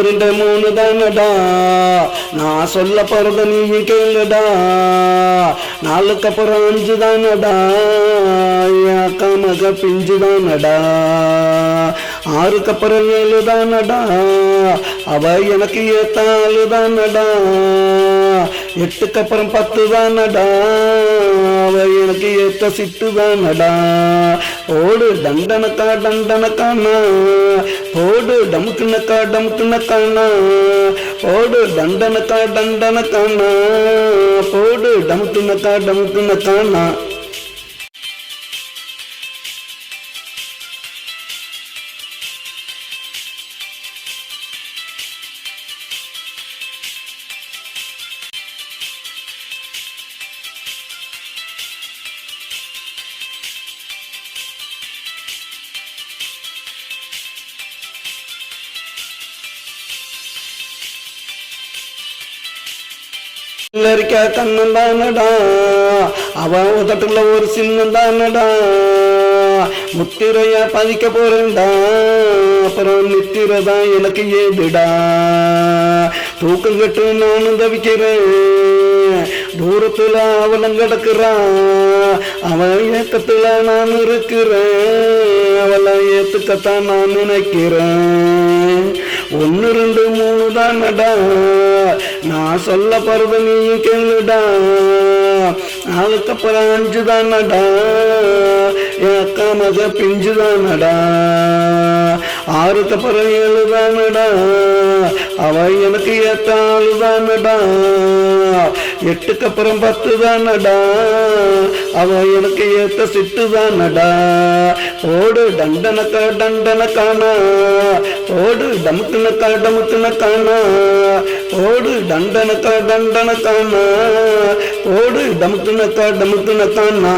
ரெண்டு மூணு தானடா நான் சொல்ல போறத நீ கேளுடா. நாலுக்கு அப்புறம் அஞ்சு தானடா அக்கா மக பிஞ்சு தானடா. ஆறுக்கு அப்புறம் ஏழு தானடா அவ எனக்கு ஏத்தாளு தானடா. எட்டுக்கு அப்புறம் 10 தானடா அவ எனக்கு ஏத்த சிட்டு தானடா. ஓடு தண்டனக்கா தண்டனக்கானா ஓடு டமுக்குனக்கா டமுக்குனக்கானா ஓடு தண்டனக்கா தண்டனக்கானா ஓடு டமுக்குனக்கா டமுக்குனக்கானா. இருக்கா கண்ணன் தானடா அவன் உதட்டுல ஒரு சின்னம் தானடா. முத்திரையா பதிக்க போறேன்டா அப்புறம் நித்திரதான் எனக்கு ஏதுடா. தூக்கம் கட்டு நானும் தவிக்கிறேன் தூரத்துல அவளும் கிடக்குறான். அவன் ஏக்கத்துல நான் இருக்கிறேன் அவளை ஏத்துக்கத்தான் நான் நினைக்கிறேன். 1 2 3 தானடா நான் சொல்ல போறத நீயும் கேளுடா. நாலுக்கு அப்புறம் 5 தானடா என் அக்கா மக பிஞ்சு தானடா. ஆறுக்கு அப்புறம் 7 தானடா அவ எனக்கு ஏத்த ஆளு தானடா. எட்டுக்கு அப்புறம் 10 தானடா அவ எனக்கு ஏத்த சிட்டு தானடா. ஓடு தண்டனக்கா தண்டனக்கானா ஓடு டமுக்குனக்கா டமுக்குனக்கானா ஓடு தண்டனக்கா தண்டனக்கானா ஓடு டமுக்குனக்கா டமுக்குனக்கானா.